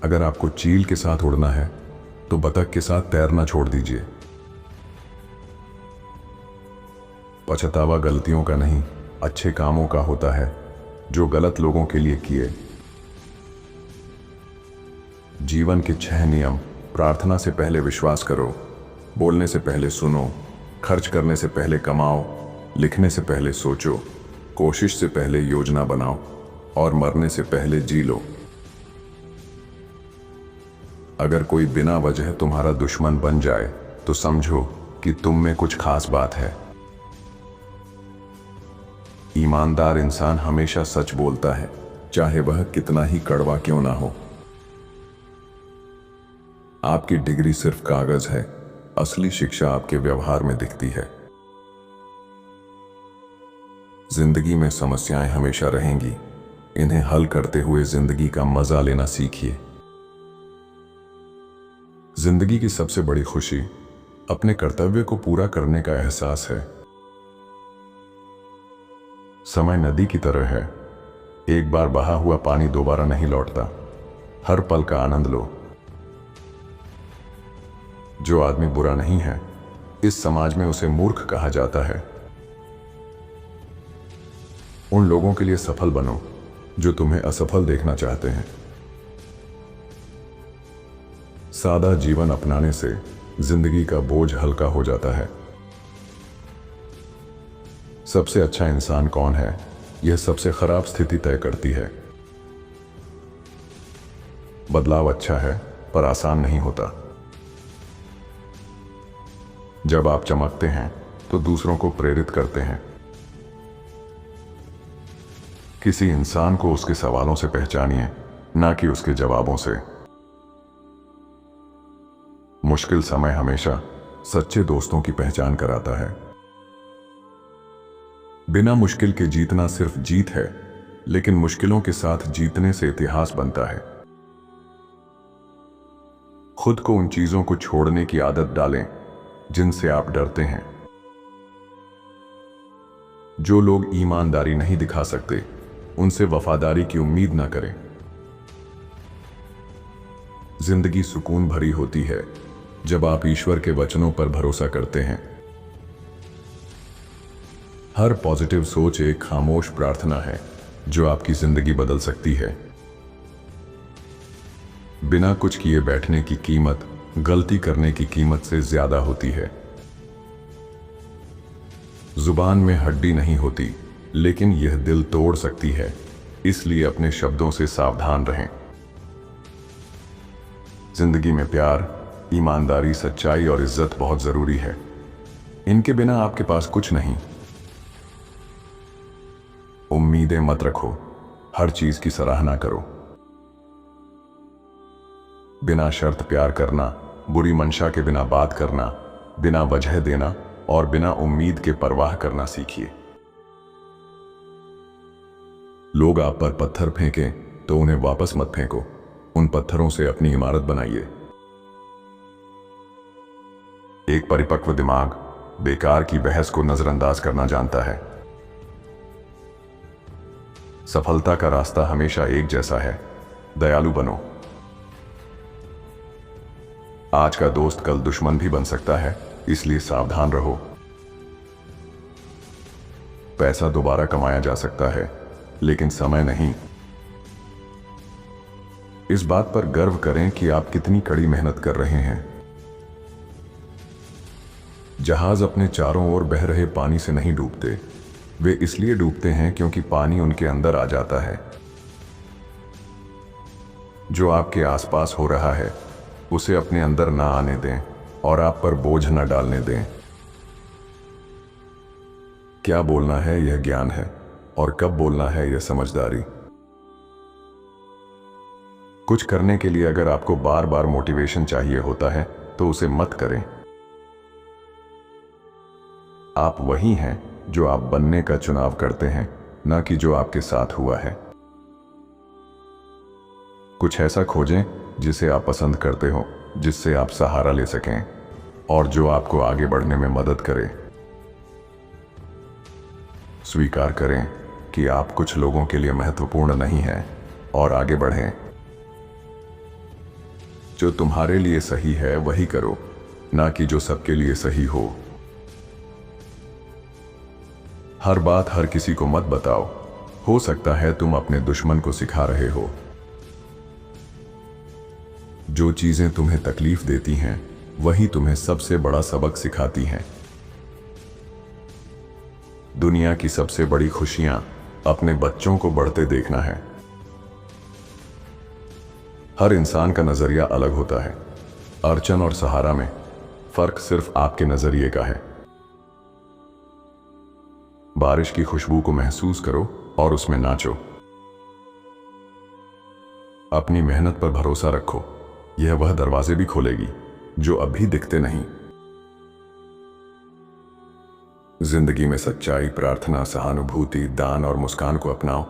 अगर आपको चील के साथ उड़ना है तो बतख के साथ तैरना छोड़ दीजिए। पछतावा गलतियों का नहीं, अच्छे कामों का होता है जो गलत लोगों के लिए किए। जीवन के 6 नियम। प्रार्थना से पहले विश्वास करो, बोलने से पहले सुनो, खर्च करने से पहले कमाओ, लिखने से पहले सोचो, कोशिश से पहले योजना बनाओ और मरने से पहले जी लो। अगर कोई बिना वजह तुम्हारा दुश्मन बन जाए तो समझो कि तुम में कुछ खास बात है। ईमानदार इंसान हमेशा सच बोलता है, चाहे वह कितना ही कड़वा क्यों ना हो। आपकी डिग्री सिर्फ कागज है, असली शिक्षा आपके व्यवहार में दिखती है। जिंदगी में समस्याएं हमेशा रहेंगी, इन्हें हल करते हुए जिंदगी का मजा लेना सीखिए। जिंदगी की सबसे बड़ी खुशी अपने कर्तव्य को पूरा करने का एहसास है। समय नदी की तरह है, एक बार बहा हुआ पानी दोबारा नहीं लौटता। हर पल का आनंद लो। जो आदमी बुरा नहीं है, इस समाज में उसे मूर्ख कहा जाता है। उन लोगों के लिए सफल बनो जो तुम्हें असफल देखना चाहते हैं। सादा जीवन अपनाने से जिंदगी का बोझ हल्का हो जाता है। सबसे अच्छा इंसान कौन है, यह सबसे खराब स्थिति तय करती है। बदलाव अच्छा है पर आसान नहीं होता। जब आप चमकते हैं तो दूसरों को प्रेरित करते हैं। किसी इंसान को उसके सवालों से पहचानिए, ना कि उसके जवाबों से। मुश्किल समय हमेशा सच्चे दोस्तों की पहचान कराता है। बिना मुश्किल के जीतना सिर्फ जीत है, लेकिन मुश्किलों के साथ जीतने से इतिहास बनता है। खुद को उन चीजों को छोड़ने की आदत डालें जिनसे आप डरते हैं। जो लोग ईमानदारी नहीं दिखा सकते, उनसे वफादारी की उम्मीद ना करें। जिंदगी सुकून भरी होती है जब आप ईश्वर के वचनों पर भरोसा करते हैं। हर पॉजिटिव सोच एक खामोश प्रार्थना है जो आपकी जिंदगी बदल सकती है। बिना कुछ किए बैठने की कीमत गलती करने की कीमत से ज्यादा होती है। जुबान में हड्डी नहीं होती, लेकिन यह दिल तोड़ सकती है, इसलिए अपने शब्दों से सावधान रहें। जिंदगी में प्यार, ईमानदारी, सच्चाई और इज्जत बहुत जरूरी है। इनके बिना आपके पास कुछ नहीं। उम्मीदें मत रखो, हर चीज की सराहना करो। बिना शर्त प्यार करना, बुरी मंशा के बिना बात करना, बिना वजह देना और बिना उम्मीद के परवाह करना सीखिए। लोग आप पर पत्थर फेंकें तो उन्हें वापस मत फेंको, उन पत्थरों से अपनी इमारत बनाइए। एक परिपक्व दिमाग बेकार की बहस को नजरअंदाज करना जानता है। सफलता का रास्ता हमेशा एक जैसा है, दयालु बनो। आज का दोस्त कल दुश्मन भी बन सकता है, इसलिए सावधान रहो। पैसा दोबारा कमाया जा सकता है, लेकिन समय नहीं। इस बात पर गर्व करें कि आप कितनी कड़ी मेहनत कर रहे हैं। जहाज अपने चारों ओर बह रहे पानी से नहीं डूबते, वे इसलिए डूबते हैं क्योंकि पानी उनके अंदर आ जाता है। जो आपके आसपास हो रहा है उसे अपने अंदर ना आने दें और आप पर बोझ न डालने दें। क्या बोलना है यह ज्ञान है, और कब बोलना है यह समझदारी। कुछ करने के लिए अगर आपको बार बार मोटिवेशन चाहिए होता है तो उसे मत करें। आप वही हैं जो आप बनने का चुनाव करते हैं, ना कि जो आपके साथ हुआ है। कुछ ऐसा खोजें जिसे आप पसंद करते हो, जिससे आप सहारा ले सकें और जो आपको आगे बढ़ने में मदद करे। स्वीकार करें कि आप कुछ लोगों के लिए महत्वपूर्ण नहीं हैं और आगे बढ़ें। जो तुम्हारे लिए सही है वही करो, ना कि जो सबके लिए सही हो। हर बात हर किसी को मत बताओ, हो सकता है तुम अपने दुश्मन को सिखा रहे हो। जो चीजें तुम्हें तकलीफ देती हैं वही तुम्हें सबसे बड़ा सबक सिखाती हैं। दुनिया की सबसे बड़ी खुशियां अपने बच्चों को बढ़ते देखना है। हर इंसान का नजरिया अलग होता है। अर्चन और सहारा में फर्क सिर्फ आपके नजरिए का है। बारिश की खुशबू को महसूस करो और उसमें नाचो। अपनी मेहनत पर भरोसा रखो, यह वह दरवाजे भी खोलेगी जो अभी दिखते नहीं। जिंदगी में सच्चाई, प्रार्थना, सहानुभूति, दान और मुस्कान को अपनाओ।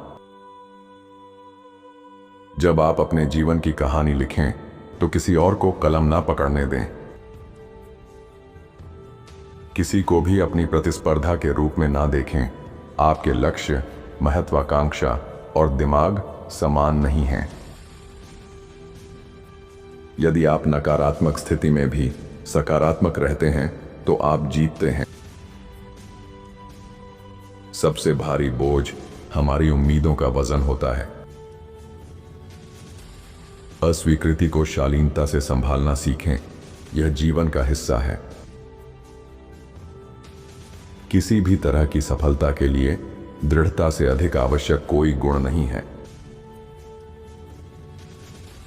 जब आप अपने जीवन की कहानी लिखें तो किसी और को कलम ना पकड़ने दें। किसी को भी अपनी प्रतिस्पर्धा के रूप में ना देखें। आपके लक्ष्य, महत्वाकांक्षा और दिमाग समान नहीं हैं। यदि आप नकारात्मक स्थिति में भी सकारात्मक रहते हैं तो आप जीतते हैं। सबसे भारी बोझ हमारी उम्मीदों का वजन होता है। अस्वीकृति को शालीनता से संभालना सीखें, यह जीवन का हिस्सा है। किसी भी तरह की सफलता के लिए दृढ़ता से अधिक आवश्यक कोई गुण नहीं है।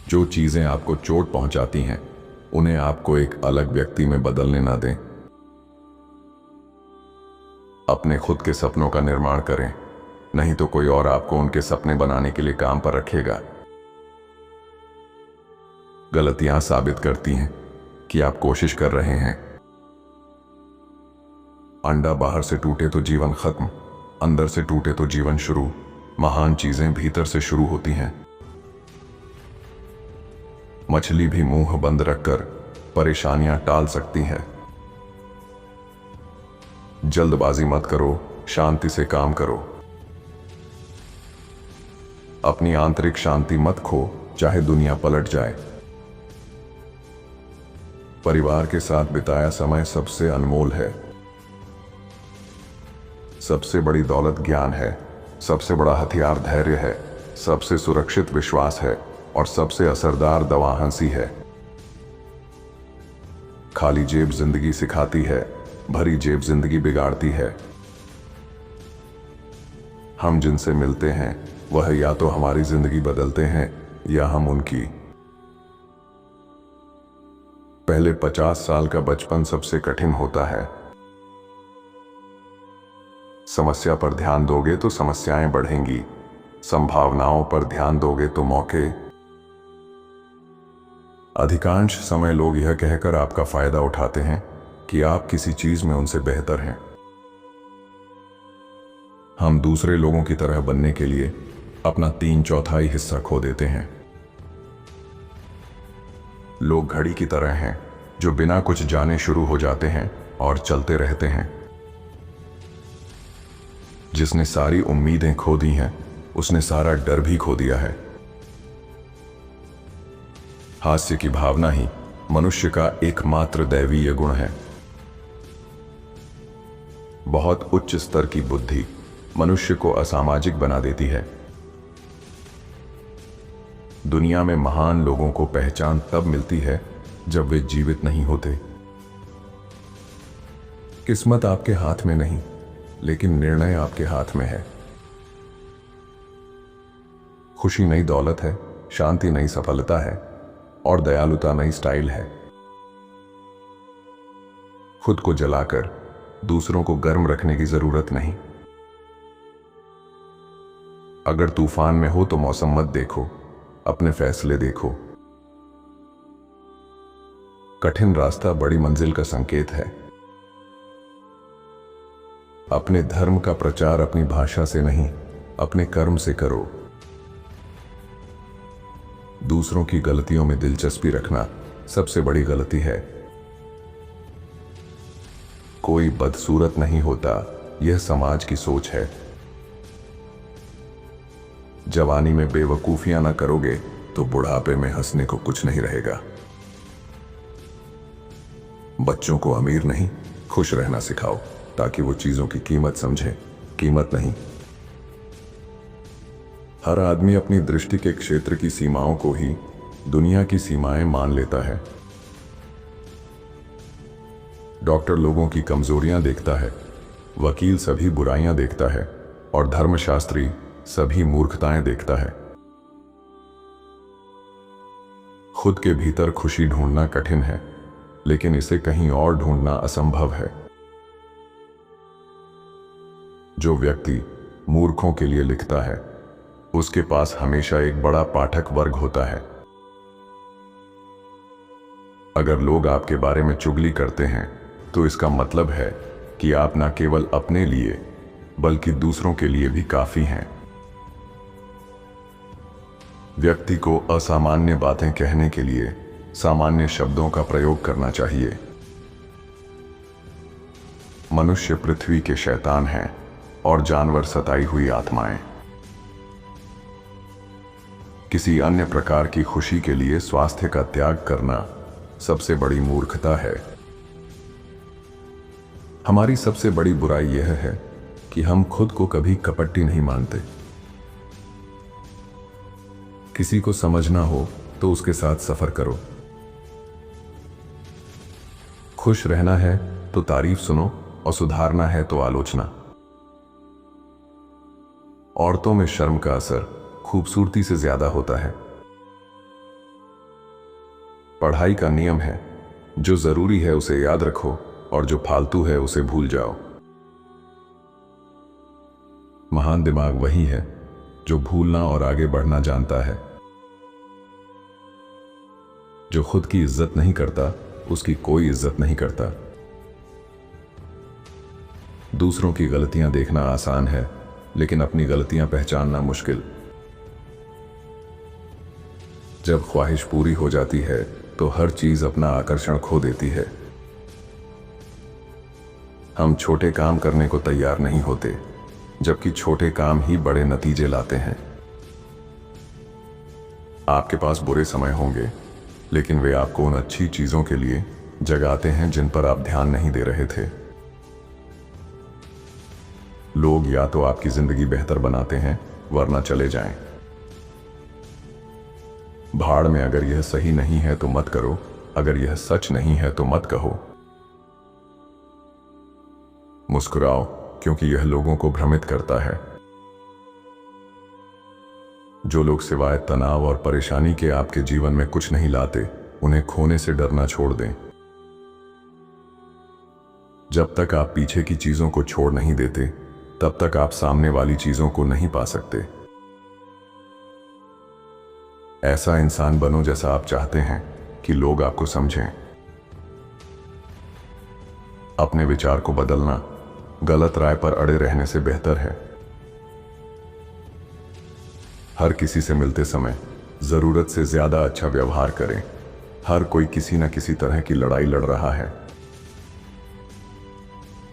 जो चीजें आपको चोट पहुंचाती हैं उन्हें आपको एक अलग व्यक्ति में बदलने ना दें। अपने खुद के सपनों का निर्माण करें, नहीं तो कोई और आपको उनके सपने बनाने के लिए काम पर रखेगा। गलतियां साबित करती हैं कि आप कोशिश कर रहे हैं। अंडा बाहर से टूटे तो जीवन खत्म, अंदर से टूटे तो जीवन शुरू। महान चीजें भीतर से शुरू होती हैं। मछली भी मुंह बंद रखकर परेशानियां टाल सकती है। जल्दबाजी मत करो, शांति से काम करो। अपनी आंतरिक शांति मत खो, चाहे दुनिया पलट जाए। परिवार के साथ बिताया समय सबसे अनमोल है। सबसे बड़ी दौलत ज्ञान है, सबसे बड़ा हथियार धैर्य है, सबसे सुरक्षित विश्वास है और सबसे असरदार दवा हंसी है। खाली जेब जिंदगी सिखाती है, भरी जेब जिंदगी बिगाड़ती है। हम जिनसे मिलते हैं वह या तो हमारी जिंदगी बदलते हैं या हम उनकी। पहले 50 साल का बचपन सबसे कठिन होता है। समस्या पर ध्यान दोगे तो समस्याएं बढ़ेंगी, संभावनाओं पर ध्यान दोगे तो मौके। अधिकांश समय लोग यह कहकर आपका फायदा उठाते हैं कि आप किसी चीज में उनसे बेहतर हैं। हम दूसरे लोगों की तरह बनने के लिए अपना 3/4 हिस्सा खो देते हैं। लोग घड़ी की तरह हैं जो बिना कुछ जाने शुरू हो जाते हैं और चलते रहते हैं। जिसने सारी उम्मीदें खो दी हैं उसने सारा डर भी खो दिया है। हास्य की भावना ही मनुष्य का एकमात्र दैवीय गुण है। बहुत उच्च स्तर की बुद्धि मनुष्य को असामाजिक बना देती है। दुनिया में महान लोगों को पहचान तब मिलती है जब वे जीवित नहीं होते। किस्मत आपके हाथ में नहीं, लेकिन निर्णय आपके हाथ में है। खुशी नई दौलत है, शांति नई सफलता है और दयालुता नई स्टाइल है। खुद को जलाकर दूसरों को गर्म रखने की जरूरत नहीं। अगर तूफान में हो तो मौसम मत देखो, अपने फैसले देखो। कठिन रास्ता बड़ी मंजिल का संकेत है। अपने धर्म का प्रचार अपनी भाषा से नहीं, अपने कर्म से करो। दूसरों की गलतियों में दिलचस्पी रखना सबसे बड़ी गलती है। कोई बदसूरत नहीं होता, यह समाज की सोच है। जवानी में बेवकूफियां ना करोगे तो बुढ़ापे में हंसने को कुछ नहीं रहेगा। बच्चों को अमीर नहीं, खुश रहना सिखाओ ताकि वो चीजों की कीमत समझे, कीमत नहीं। हर आदमी अपनी दृष्टि के क्षेत्र की सीमाओं को ही दुनिया की सीमाएं मान लेता है। डॉक्टर लोगों की कमजोरियां देखता है, वकील सभी बुराइयां देखता है और धर्मशास्त्री सभी मूर्खताएं देखता है। खुद के भीतर खुशी ढूंढना कठिन है, लेकिन इसे कहीं और ढूंढना असंभव है। जो व्यक्ति मूर्खों के लिए लिखता है, उसके पास हमेशा एक बड़ा पाठक वर्ग होता है। अगर लोग आपके बारे में चुगली करते हैं, तो इसका मतलब है कि आप न केवल अपने लिए बल्कि दूसरों के लिए भी काफी हैं। व्यक्ति को असामान्य बातें कहने के लिए सामान्य शब्दों का प्रयोग करना चाहिए। मनुष्य पृथ्वी के शैतान हैं और जानवर सताई हुई आत्माएं। किसी अन्य प्रकार की खुशी के लिए स्वास्थ्य का त्याग करना सबसे बड़ी मूर्खता है। हमारी सबसे बड़ी बुराई यह है कि हम खुद को कभी कपटी नहीं मानते। किसी को समझना हो तो उसके साथ सफर करो। खुश रहना है तो तारीफ सुनो और सुधारना है तो आलोचना। औरतों में शर्म का असर खूबसूरती से ज्यादा होता है। पढ़ाई का नियम है, जो जरूरी है उसे याद रखो और जो फालतू है उसे भूल जाओ। महान दिमाग वही है जो भूलना और आगे बढ़ना जानता है। जो खुद की इज्जत नहीं करता, उसकी कोई इज्जत नहीं करता। दूसरों की गलतियां देखना आसान है, लेकिन अपनी गलतियां पहचानना मुश्किल। जब ख्वाहिश पूरी हो जाती है तो हर चीज अपना आकर्षण खो देती है। हम छोटे काम करने को तैयार नहीं होते, जबकि छोटे काम ही बड़े नतीजे लाते हैं। आपके पास बुरे समय होंगे, लेकिन वे आपको उन अच्छी चीजों के लिए जगाते हैं जिन पर आप ध्यान नहीं दे रहे थे। लोग या तो आपकी जिंदगी बेहतर बनाते हैं, वरना चले जाएं। भाड़ में अगर यह सही नहीं है तो मत करो, अगर यह सच नहीं है तो मत कहो। मुस्कुराओ, क्योंकि यह लोगों को भ्रमित करता है। जो लोग सिवाय तनाव और परेशानी के आपके जीवन में कुछ नहीं लाते, उन्हें खोने से डरना छोड़ दें। जब तक आप पीछे की चीजों को छोड़ नहीं देते, तब तक आप सामने वाली चीजों को नहीं पा सकते। ऐसा इंसान बनो जैसा आप चाहते हैं कि लोग आपको समझें। अपने विचार को बदलना गलत राय पर अड़े रहने से बेहतर है। हर किसी से मिलते समय जरूरत से ज्यादा अच्छा व्यवहार करें। हर कोई किसी न किसी तरह की लड़ाई लड़ रहा है।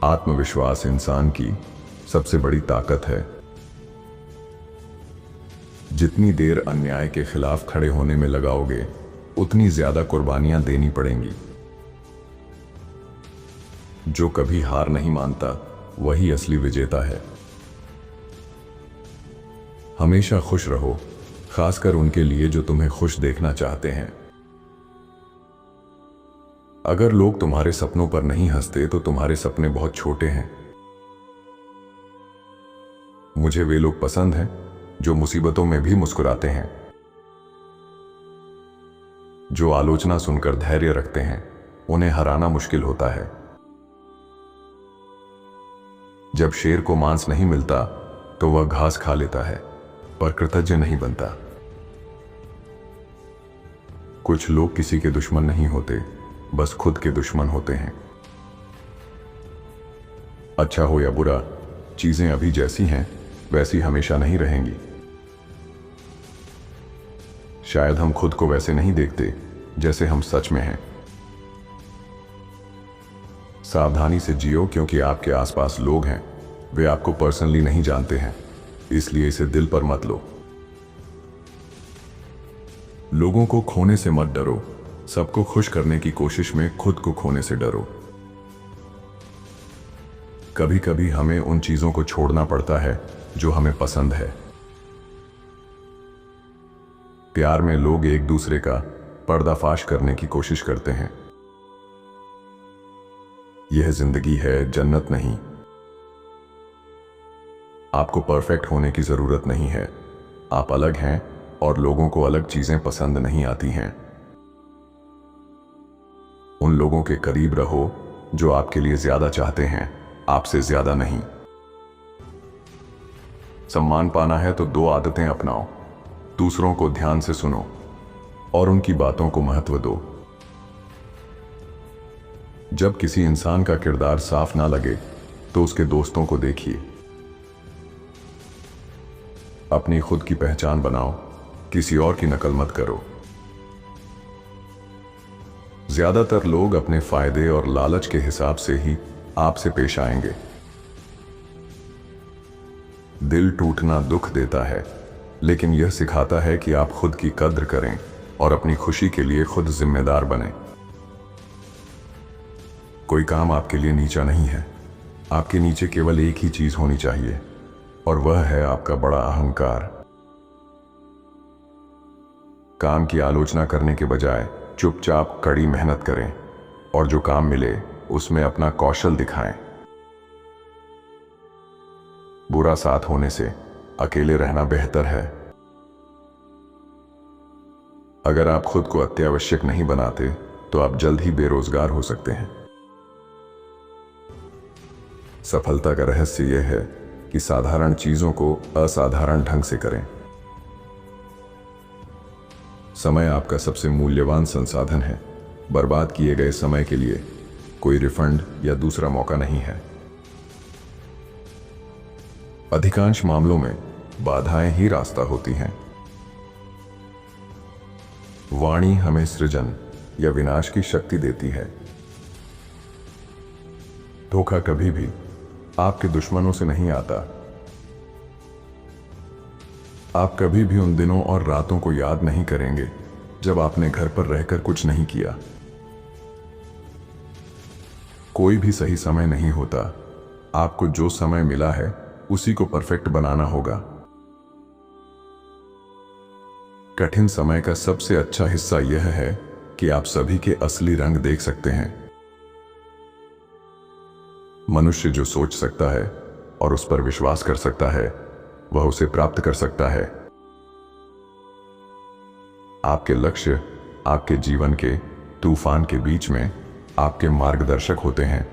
आत्मविश्वास इंसान की सबसे बड़ी ताकत है। जितनी देर अन्याय के खिलाफ खड़े होने में लगाओगे, उतनी ज्यादा कुर्बानियां देनी पड़ेंगी। जो कभी हार नहीं मानता, वही असली विजेता है। हमेशा खुश रहो, खासकर उनके लिए जो तुम्हें खुश देखना चाहते हैं। अगर लोग तुम्हारे सपनों पर नहीं हंसते, तो तुम्हारे सपने बहुत छोटे हैं। मुझे वे लोग पसंद हैं जो मुसीबतों में भी मुस्कुराते हैं, जो आलोचना सुनकर धैर्य रखते हैं। उन्हें हराना मुश्किल होता है। जब शेर को मांस नहीं मिलता, तो वह घास खा लेता है, पर कृतज्ञ नहीं बनता। कुछ लोग किसी के दुश्मन नहीं होते, बस खुद के दुश्मन होते हैं। अच्छा हो या बुरा, चीजें अभी जैसी हैं वैसी हमेशा नहीं रहेंगी। शायद हम खुद को वैसे नहीं देखते जैसे हम सच में हैं। सावधानी से जियो, क्योंकि आपके आसपास लोग हैं, वे आपको पर्सनली नहीं जानते हैं, इसलिए इसे दिल पर मत लो। लोगों को खोने से मत डरो, सबको खुश करने की कोशिश में खुद को खोने से डरो। कभी कभी हमें उन चीजों को छोड़ना पड़ता है जो हमें पसंद है। प्यार में लोग एक दूसरे का पर्दाफाश करने की कोशिश करते हैं। यह जिंदगी है, जन्नत नहीं। आपको परफेक्ट होने की जरूरत नहीं है। आप अलग हैं और लोगों को अलग चीजें पसंद नहीं आती हैं। उन लोगों के करीब रहो जो आपके लिए ज्यादा चाहते हैं, आपसे ज्यादा नहीं। सम्मान पाना है तो 2 आदतें अपनाओ। दूसरों को ध्यान से सुनो और उनकी बातों को महत्व दो। जब किसी इंसान का किरदार साफ ना लगे तो उसके दोस्तों को देखिए। अपनी खुद की पहचान बनाओ, किसी और की नकल मत करो। ज्यादातर लोग अपने फायदे और लालच के हिसाब से ही आपसे पेश आएंगे। दिल टूटना दुख देता है, लेकिन यह सिखाता है कि आप खुद की कद्र करें और अपनी खुशी के लिए खुद जिम्मेदार बनें। कोई काम आपके लिए नीचा नहीं है। आपके नीचे केवल एक ही चीज होनी चाहिए और वह है आपका बड़ा अहंकार। काम की आलोचना करने के बजाय चुपचाप कड़ी मेहनत करें और जो काम मिले उसमें अपना कौशल दिखाएं। बुरा साथ होने से अकेले रहना बेहतर है। अगर आप खुद को अत्यावश्यक नहीं बनाते तो आप जल्द ही बेरोजगार हो सकते हैं। सफलता का रहस्य यह है कि साधारण चीजों को असाधारण ढंग से करें। समय आपका सबसे मूल्यवान संसाधन है। बर्बाद किए गए समय के लिए कोई रिफंड या दूसरा मौका नहीं है। अधिकांश मामलों में बाधाएं ही रास्ता होती हैं। वाणी हमें सृजन या विनाश की शक्ति देती है। धोखा कभी भी आपके दुश्मनों से नहीं आता। आप कभी भी उन दिनों और रातों को याद नहीं करेंगे जब आपने घर पर रहकर कुछ नहीं किया। कोई भी सही समय नहीं होता। आपको जो समय मिला है उसी को परफेक्ट बनाना होगा। कठिन समय का सबसे अच्छा हिस्सा यह है कि आप सभी के असली रंग देख सकते हैं। मनुष्य जो सोच सकता है और उस पर विश्वास कर सकता है, वह उसे प्राप्त कर सकता है। आपके लक्ष्य आपके जीवन के तूफान के बीच में आपके मार्गदर्शक होते हैं।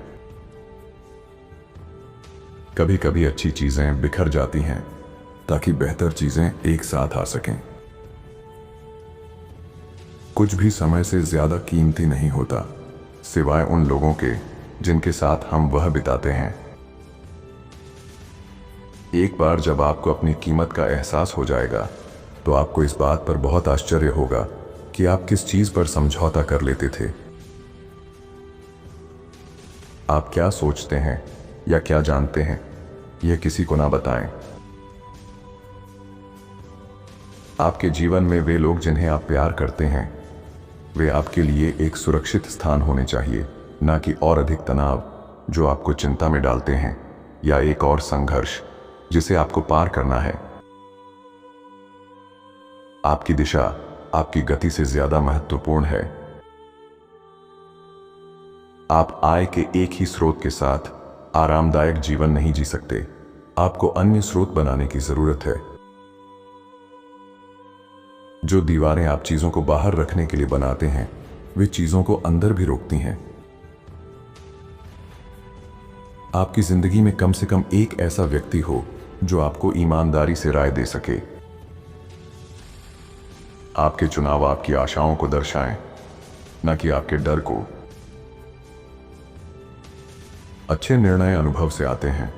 कभी कभी अच्छी चीजें बिखर जाती हैं ताकि बेहतर चीजें एक साथ आ सकें। कुछ भी समय से ज्यादा कीमती नहीं होता, सिवाय उन लोगों के जिनके साथ हम वह बिताते हैं। एक बार जब आपको अपनी कीमत का एहसास हो जाएगा तो आपको इस बात पर बहुत आश्चर्य होगा कि आप किस चीज पर समझौता कर लेते थे। आप क्या सोचते हैं या क्या जानते हैं, यह किसी को ना बताएं। आपके जीवन में वे लोग जिन्हें आप प्यार करते हैं, वे आपके लिए एक सुरक्षित स्थान होने चाहिए, ना कि और अधिक तनाव जो आपको चिंता में डालते हैं, या एक और संघर्ष जिसे आपको पार करना है। आपकी दिशा आपकी गति से ज्यादा महत्वपूर्ण है। आप आय के एक ही स्रोत के साथ आरामदायक जीवन नहीं जी सकते। आपको अन्य स्रोत बनाने की जरूरत है। जो दीवारें आप चीजों को बाहर रखने के लिए बनाते हैं, वे चीजों को अंदर भी रोकती हैं। आपकी जिंदगी में कम से कम एक ऐसा व्यक्ति हो जो आपको ईमानदारी से राय दे सके। आपके चुनाव आपकी आशाओं को दर्शाएं, न कि आपके डर को। अच्छे निर्णय अनुभव से आते हैं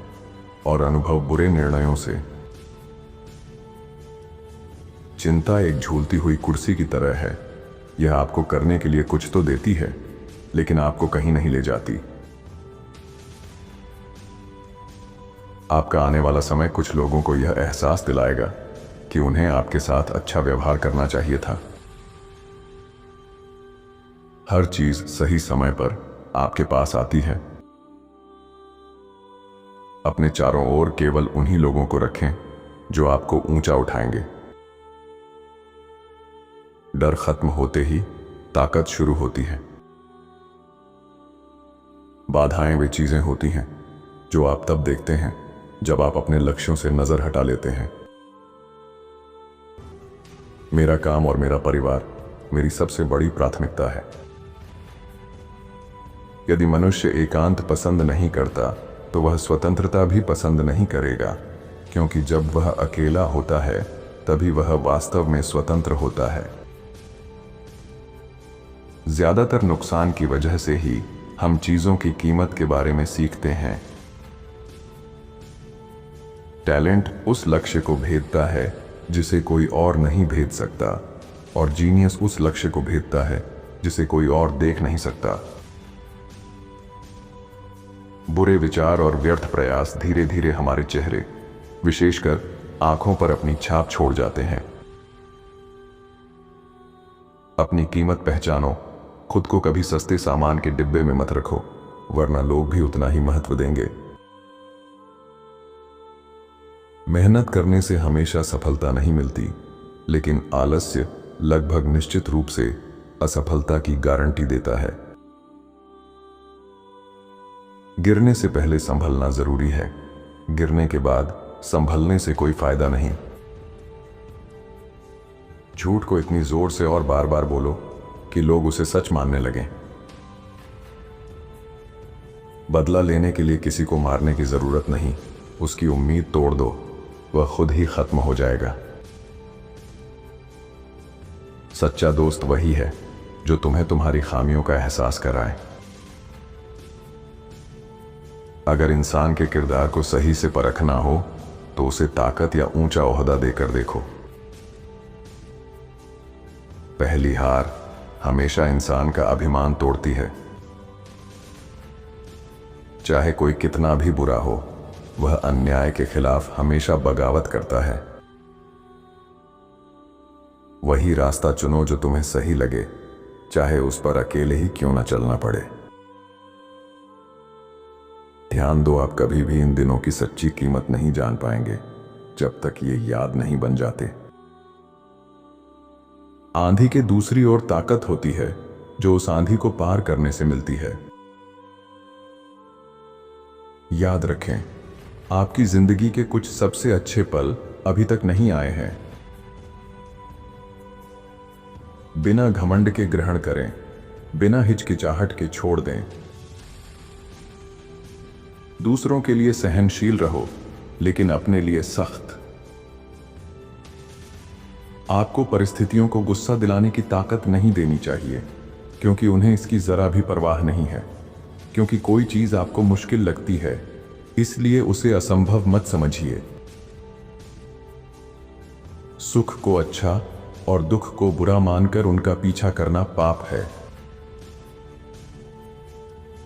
और अनुभव बुरे निर्णयों से। चिंता एक झूलती हुई कुर्सी की तरह है। यह आपको करने के लिए कुछ तो देती है, लेकिन आपको कहीं नहीं ले जाती। आपका आने वाला समय कुछ लोगों को यह एहसास दिलाएगा कि उन्हें आपके साथ अच्छा व्यवहार करना चाहिए था। हर चीज सही समय पर आपके पास आती है। अपने चारों ओर केवल उन्हीं लोगों को रखें जो आपको ऊंचा उठाएंगे। डर खत्म होते ही ताकत शुरू होती है। बाधाएं वे चीजें होती हैं जो आप तब देखते हैं जब आप अपने लक्ष्यों से नजर हटा लेते हैं। मेरा काम और मेरा परिवार मेरी सबसे बड़ी प्राथमिकता है। यदि मनुष्य एकांत पसंद नहीं करता तो वह स्वतंत्रता भी पसंद नहीं करेगा, क्योंकि जब वह अकेला होता है तभी वह वास्तव में स्वतंत्र होता है। ज्यादातर नुकसान की वजह से ही हम चीजों की कीमत के बारे में सीखते हैं। टैलेंट उस लक्ष्य को भेदता है जिसे कोई और नहीं भेद सकता, और जीनियस उस लक्ष्य को भेदता है जिसे कोई और देख नहीं सकता। बुरे विचार और व्यर्थ प्रयास धीरे धीरे हमारे चेहरे, विशेषकर आंखों पर अपनी छाप छोड़ जाते हैं। अपनी कीमत पहचानो। खुद को कभी सस्ते सामान के डिब्बे में मत रखो, वरना लोग भी उतना ही महत्व देंगे। मेहनत करने से हमेशा सफलता नहीं मिलती, लेकिन आलस्य लगभग निश्चित रूप से असफलता की गारंटी देता है। गिरने से पहले संभलना जरूरी है, गिरने के बाद संभलने से कोई फायदा नहीं। झूठ को इतनी जोर से और बार बार बोलो कि लोग उसे सच मानने लगें। बदला लेने के लिए किसी को मारने की जरूरत नहीं, उसकी उम्मीद तोड़ दो, वह खुद ही खत्म हो जाएगा। सच्चा दोस्त वही है जो तुम्हें तुम्हारी खामियों का एहसास कराए। अगर इंसान के किरदार को सही से परखना हो तो उसे ताकत या ऊंचा ओहदा देकर देखो। पहली हार हमेशा इंसान का अभिमान तोड़ती है। चाहे कोई कितना भी बुरा हो, वह अन्याय के खिलाफ हमेशा बगावत करता है। वही रास्ता चुनो जो तुम्हें सही लगे, चाहे उस पर अकेले ही क्यों न चलना पड़े। ध्यान दो, आप कभी भी इन दिनों की सच्ची कीमत नहीं जान पाएंगे जब तक ये याद नहीं बन जाते। आंधी के दूसरी ओर ताकत होती है जो उस आंधी को पार करने से मिलती है। याद रखें, आपकी जिंदगी के कुछ सबसे अच्छे पल अभी तक नहीं आए हैं। बिना घमंड के ग्रहण करें, बिना हिचकिचाहट के छोड़ दें। दूसरों के लिए सहनशील रहो, लेकिन अपने लिए सख्त। आपको परिस्थितियों को गुस्सा दिलाने की ताकत नहीं देनी चाहिए, क्योंकि उन्हें इसकी जरा भी परवाह नहीं है। क्योंकि कोई चीज आपको मुश्किल लगती है, इसलिए उसे असंभव मत समझिए। सुख को अच्छा और दुख को बुरा मानकर उनका पीछा करना पाप है।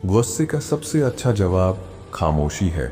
गुस्से का सबसे अच्छा जवाब खामोशी है।